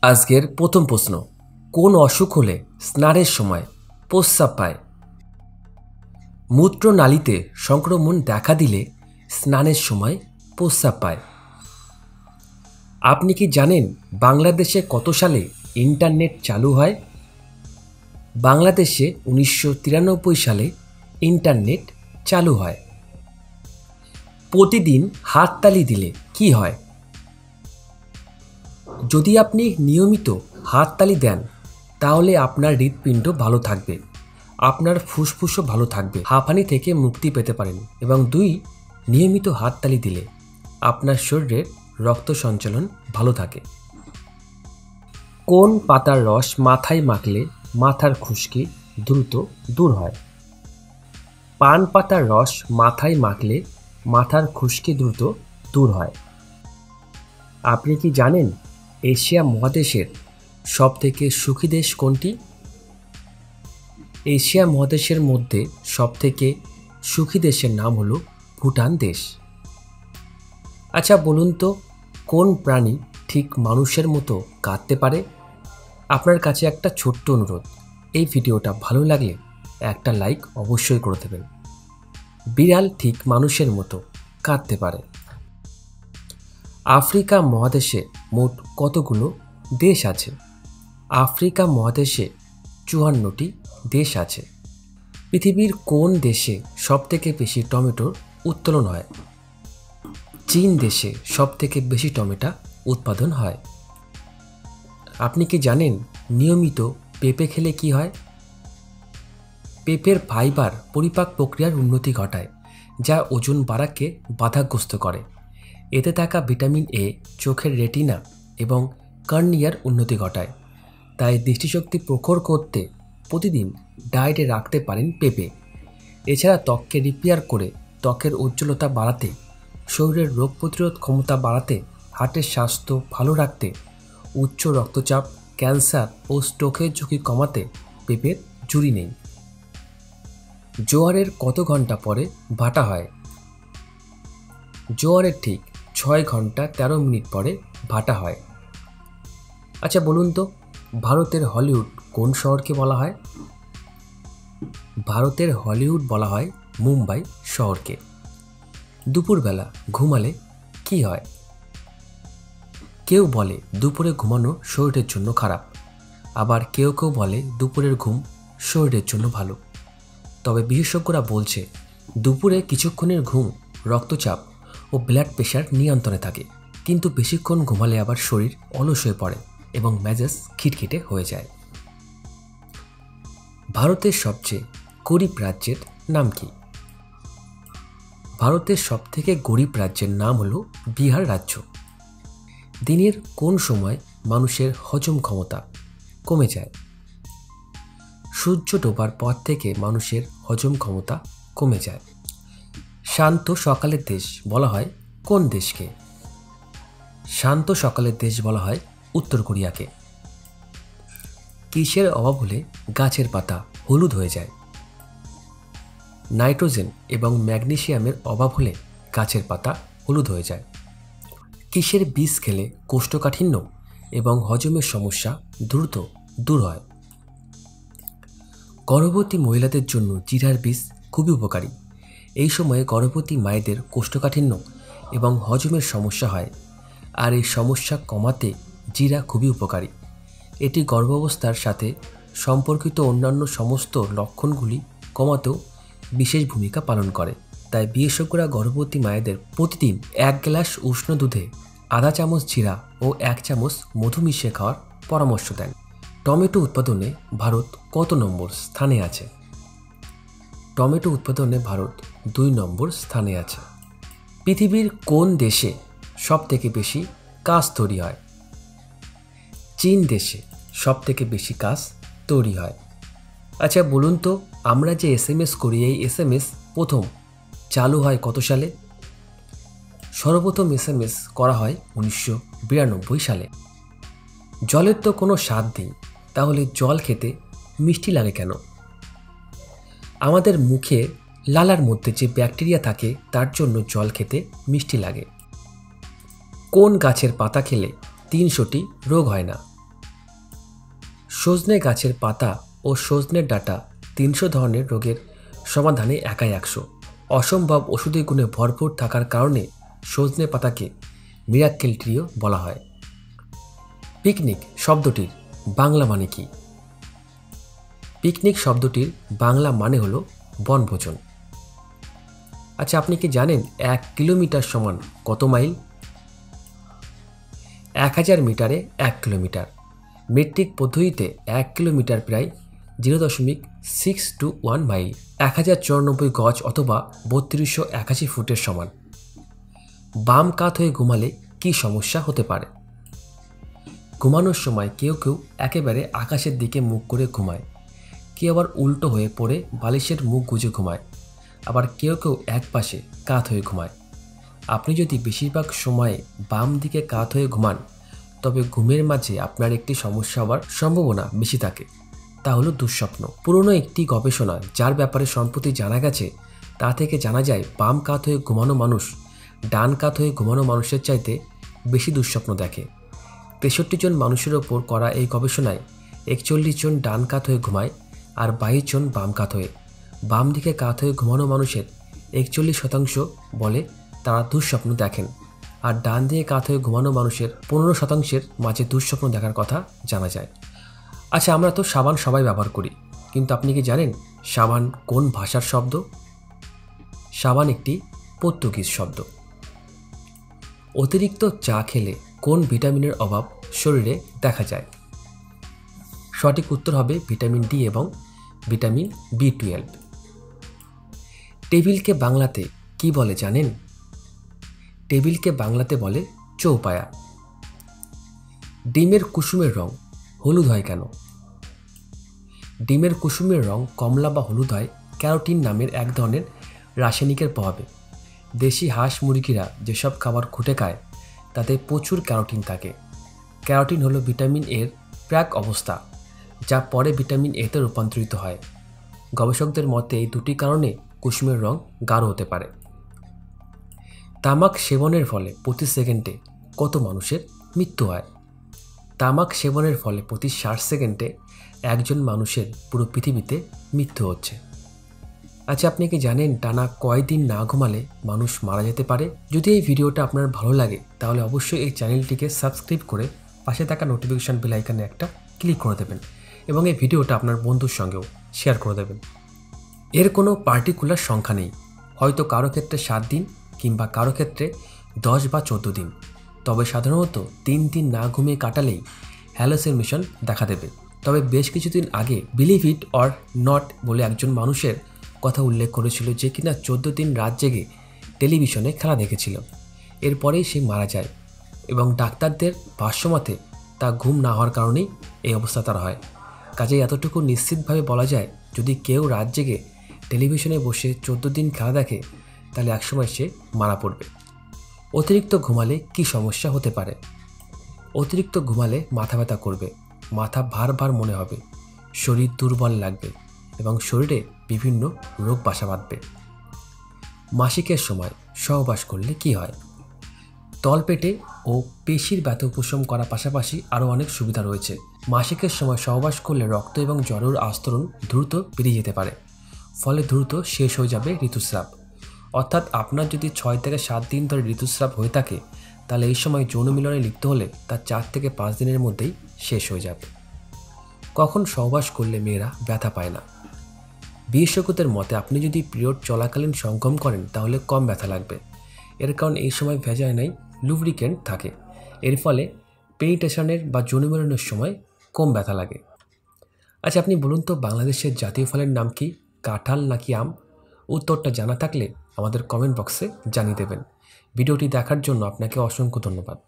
আজকের প্রথম প্রশ্ন, কোন অসুখ হলে স্নানের সময় প্রস্রাব পায়? মূত্রনালীতে সংক্রমণ দেখা দিলে স্নানের সময় প্রস্রাব পায়। আপনি কি জানেন বাংলাদেশে কত সালে ইন্টারনেট চালু হয়? বাংলাদেশে 1993 সালে ইন্টারনেট চালু হয়। প্রতিদিন হাততালি দিলে কি হয়? যদি আপনি নিয়মিত হাততালি দেন তাহলে আপনার হৃৎপিণ্ড ভালো থাকবে, আপনার ফুসফুসও ভালো থাকবে, হাঁপানি থেকে মুক্তি পেতে পারেন। এবং 2, নিয়মিত হাততালি দিলে আপনার শরীরের রক্ত সঞ্চালন ভালো থাকে। কোন পাতার রস মাথায় মাখলে মাথার খুশকি দ্রুত দূর হয়? পান পাতার রস মাথায় মাখলে মাথার খুশকি দ্রুত দূর হয়। আপনি কি জানেন এশিয়া মহাদেশের সবথেকে সুখী দেশ কোনটি? এশিয়া মহাদেশের মধ্যে সবথেকে সুখী দেশের নাম হলো ভুটান দেশ। আচ্ছা বলুন তো, কোন প্রাণী ঠিক মানুষের মতো কাঁদতে পারে? আপনার কাছে একটা ছোট্ট অনুরোধ, এই ভিডিওটা ভালো লাগলে একটা লাইক অবশ্যই করে দেবেন। বিড়াল ঠিক মানুষের মতো কাঁদতে পারে। আফ্রিকা মহাদেশে মোট কতগুলো দেশ আছে? আফ্রিকা মহাদেশে 54টি দেশ আছে। পৃথিবীর কোন দেশে সবথেকে বেশি টমেটোর উত্তোলন হয়? চীন দেশে সবথেকে বেশি টমেটো উৎপাদন হয়। আপনি কি জানেন নিয়মিত পেঁপে খেলে কি হয়? পেঁপের ফাইবার পরিপাক প্রক্রিয়ার উন্নতি ঘটায়, যা ওজন বাড়াকে বাধাগ্রস্ত করে। এতে থাকা ভিটামিন এ চোখের রেটিনা এবং কর্নিয়ার উন্নতি ঘটায়। তাই দৃষ্টিশক্তি প্রখর করতে প্রতিদিন ডায়েটে রাখতে পারেন পেঁপে। এছাড়া ত্বককে রিপেয়ার করে ত্বকের উজ্জ্বলতা বাড়াতে, শরীরের রোগ প্রতিরোধ ক্ষমতা বাড়াতে, হার্টের স্বাস্থ্য ভালো রাখতে, উচ্চ রক্তচাপ, ক্যান্সার ও স্ট্রোকের ঝুঁকি কমাতে পেঁপের জুড়ি নেই। জোয়ারের কত ঘন্টা পরে ভাটা হয়? জোয়ারের ঠিক 6 ঘন্টা 13 মিনিট পরে ভাটা হয়। আচ্ছা বলুন তো, ভারতের হলিউড কোন শহরকে বলা হয়? ভারতের হলিউড বলা হয় মুম্বাই শহরকে। দুপুরবেলা ঘুমালে কি হয়? কেউ বলে দুপুরে ঘুমানো শরীরের জন্য খারাপ, আবার কেউ কেউ বলে দুপুরের ঘুম শরীরের জন্য ভালো। তবে বিশেষজ্ঞরা বলছে দুপুরে কিছুক্ষণের ঘুম রক্তচাপ ও ব্লাড প্রেশার নিয়ন্ত্রণে থাকে, কিন্তু বেশিক্ষণ ঘুমালে আবার শরীর অলস হয়ে পড়ে এবং মেজাজ খিটখিটে হয়ে যায়। ভারতের সবচেয়ে গরিব রাজ্যের নাম কি? ভারতের সবথেকে গরিব রাজ্যের নাম হলো বিহার রাজ্য। দিনের কোন সময় মানুষের হজম ক্ষমতা কমে যায়? সূর্য ডোবার পর থেকে মানুষের হজম ক্ষমতা কমে যায়। শান্ত সকালের দেশ বলা হয় কোন দেশকে? শান্ত সকালের দেশ বলা হয় উত্তর কোরিয়াকে। কিসের অভাব হলে গাছের পাতা হলুদ হয়ে যায়? নাইট্রোজেন এবং ম্যাগনেসিয়ামের অভাব হলে গাছের পাতা হলুদ হয়ে যায়। কিসের বীজ খেলে কোষ্ঠকাঠিন্য এবং হজমের সমস্যা দ্রুত দূর হয়? গর্ভবতী মহিলাদের জন্য জিরার বীজ খুবই উপকারী। এই সময়ে গর্ভবতী মায়েদের কোষ্ঠকাঠিন্য এবং হজমের সমস্যা হয়, আর এই সমস্যা কমাতে জিরা খুবই উপকারী। এটি গর্ভাবস্থার সাথে সম্পর্কিত অন্যান্য সমস্ত লক্ষণগুলি কমাতেও বিশেষ ভূমিকা পালন করে। তাই বিশেষজ্ঞরা গর্ভবতী মায়েদের প্রতিদিন 1 গ্লাস উষ্ণ দুধে আধা চামচ জিরা ও 1 চামচ মধু মিশিয়ে খাওয়ার পরামর্শ দেন। টমেটো উৎপাদনে ভারত কত নম্বর স্থানে আছে? টমেটো উৎপাদনে ভারত 2 নম্বর স্থানে আছে। পৃথিবীর কোন দেশে সবথেকে বেশি কাঁচ তৈরি হয়? চীন দেশে সবথেকে বেশি কাঁচ তৈরি হয়। আচ্ছা বলুন তো, আমরা যে SMS করি, এই SMS প্রথম চালু হয় কত সালে? সর্বপ্রথম SMS করা হয় 1992 সালে। জলের তো কোনো স্বাদ নেই, তাহলে জল খেতে মিষ্টি লাগে কেন? আমাদের মুখে লালার মধ্যে যে ব্যাকটেরিয়া থাকে তার জন্য জল খেতে মিষ্টি লাগে। কোন গাছের পাতা খেলে 300টি রোগ হয় না? সজনে গাছের পাতা ও সজনের ডাঁটা 300 ধরনের রোগের সমাধানে একাই 100। অসম্ভব ওষুধি গুণে ভরপুর থাকার কারণে সজনে পাতাকে মিরাক্কেল ট্রিও বলা হয়। পিকনিক শব্দটির বাংলা মানে কি? পিকনিক শব্দটির বাংলা মানে হলো বনভোজন। আচ্ছা, আপনি কি জানেন 1 কিলোমিটার সমান কত মাইল? 1000 মিটারে 1 কিলোমিটার। মেট্রিক পদ্ধতিতে 1 কিলোমিটার প্রায় 0.621 মাইল, 1094 গজ অথবা 3281 ফুটের সমান। বাম কাত হয়ে ঘুমালে কি সমস্যা হতে পারে? ঘুমানোর সময় কেউ কেউ একেবারে আকাশের দিকে মুখ করে ঘুমায়, কেউ আবার উল্টো হয়ে পড়ে বালিশের মুখ গুজে ঘুমায়, আবার কেউ কেউ এক পাশে কাত হয়ে ঘুমায়। আপনি যদি বেশিরভাগ সময়ে বাম দিকে কাত হয়ে ঘুমান তবে ঘুমের মাঝে আপনার একটি সমস্যা হওয়ার সম্ভাবনা বেশি থাকে, তা হলো দুঃস্বপ্ন। পুরনো একটি গবেষণা যার ব্যাপারে সম্প্রতি জানা গেছে তা থেকে জানা যায় বাম কাত হয়ে ঘুমানো মানুষ ডান কাত হয়ে ঘুমানো মানুষের চাইতে বেশি দুঃস্বপ্ন দেখে। 63 জন মানুষের ওপর করা এই গবেষণায় 41 জন ডান কাত হয়ে ঘুমায় আর 22 জন বাম কাত হয়ে। বাম দিকে কাত হয়ে ঘুমানো মানুষের 41% বলে তারা দুঃস্বপ্ন দেখেন, আর ডান দিকে কাত হয়ে ঘুমানো মানুষের 15%-এর মাঝে দুঃস্বপ্ন দেখার কথা জানা যায়। আচ্ছা, আমরা তো সাবান সবাই ব্যবহার করি, কিন্তু আপনি কি জানেন সাবান কোন ভাষার শব্দ? সাবান একটি পর্তুগিজ শব্দ। অতিরিক্ত চা খেলে কোন ভিটামিনের অভাব শরীরে দেখা যায়? সঠিক উত্তর হবে ভিটামিন ডি এবং ভিটামিন B12। টেবিলকে বাংলাতে কি বলে জানেন? টেবিলকে বাংলাতে বলে চৌপায়া। ডিমের কুসুমের রং হলুদ হয় কেন? ডিমের কুসুমের রং কমলা বা হলুদ হয় ক্যারোটিন নামের এক ধরনের রাসায়নিকের প্রভাবে। দেশি হাঁস মুরগিরা যেসব খাবার খুঁটে খায় তাতে প্রচুর ক্যারোটিন থাকে। ক্যারোটিন হলো ভিটামিন এর প্রাক অবস্থা, যা পরে ভিটামিন এতে রূপান্তরিত হয়। গবেষকদের মতে এই দুটি কারণে কুসুমের রং গাঢ় হতে পারে। তামাক সেবনের ফলে প্রতি সেকেন্ডে কত মানুষের মৃত্যু হয়? তামাক সেবনের ফলে প্রতি 60 সেকেন্ডে একজন মানুষের পুরো পৃথিবীতে মৃত্যু হচ্ছে। আচ্ছা, আপনি কি জানেন টানা কয়দিন না ঘুমালে মানুষ মারা যেতে পারে? যদি এই ভিডিওটা আপনার ভালো লাগে তাহলে অবশ্যই এই চ্যানেলটিকে সাবস্ক্রাইব করে পাশে থাকা নোটিফিকেশন বেল আইকনে একটা ক্লিক করে দেবেন এবং এই ভিডিওটা আপনার বন্ধুর সঙ্গেও শেয়ার করে দেবেন। এর কোনো পার্টিকুলার সংখ্যা নেই, হয়তো কারো ক্ষেত্রে 7 দিন কিংবা কারো ক্ষেত্রে 10 বা 14 দিন, তবে সাধারণত 3 দিন না ঘুমিয়ে কাটালেই হ্যালোসিনেশন দেখা দেবে। তবে বেশ কিছুদিন আগে বিলিভ ইট অর নট বলে একজন মানুষের কথা উল্লেখ করেছিল যে কিনা 14 দিন রাত জেগে টেলিভিশনে খেলা দেখেছিল। এরপরেই সে মারা যায় এবং ডাক্তারদের ভাষ্যমতে তা ঘুম না হওয়ার কারণেই এই অবস্থা তার হয়। কাজেই এতটুকু নিশ্চিতভাবে বলা যায়, যদি কেউ রাত জেগে টেলিভিশনে বসে 14 দিন খেলা দেখে তাহলে একসময় সে মারা পড়বে। অতিরিক্ত ঘুমালে কি সমস্যা হতে পারে? অতিরিক্ত ঘুমালে মাথা ব্যথা করবে, মাথা ভার ভার মনে হবে, শরীর দুর্বল লাগবে এবং শরীরে বিভিন্ন রোগ বাসা বাঁধবে। মাসিকের সময় সহবাস করলে কি হয়? তলপেটে ও পেশির ব্যথা উপশম করার পাশাপাশি আরও অনেক সুবিধা রয়েছে। মাসিকের সময় সহবাস করলে রক্ত এবং জরায়ুর আস্তরণ দ্রুত বেরিয়ে যেতে পারে, ফলে দ্রুত শেষ হয়ে যাবে ঋতুস্রাব। অর্থাৎ আপনার যদি 6 থেকে 7 দিন ধরে ঋতুস্রাব হয়ে থাকে তাহলে এই সময় যৌন মিলনে লিপ্ত হলে তা 4 থেকে 5 দিনের মধ্যেই শেষ হয়ে যাবে। কখন সহবাস করলে মেয়েরা ব্যথা পায় না? বিশেষজ্ঞদের মতে আপনি যদি পিরিয়ড চলাকালীন সঙ্গম করেন তাহলে কম ব্যথা লাগবে। এর কারণ এই সময় ভ্যাজাইনায় লুব্রিকেন্ট থাকে, এর ফলে পেনিট্রেশনের বা যৌন মিলনের সময় কম ব্যথা লাগে। আচ্ছা, আপনি বলুন তো বাংলাদেশের জাতীয় ফলের নাম কি, কাঁঠাল নাকি আম? উত্তরটা জানা থাকলে আমাদের কমেন্ট বক্সে জানিয়ে দেবেন। ভিডিওটি দেখার জন্য আপনাকে অসংখ্য ধন্যবাদ।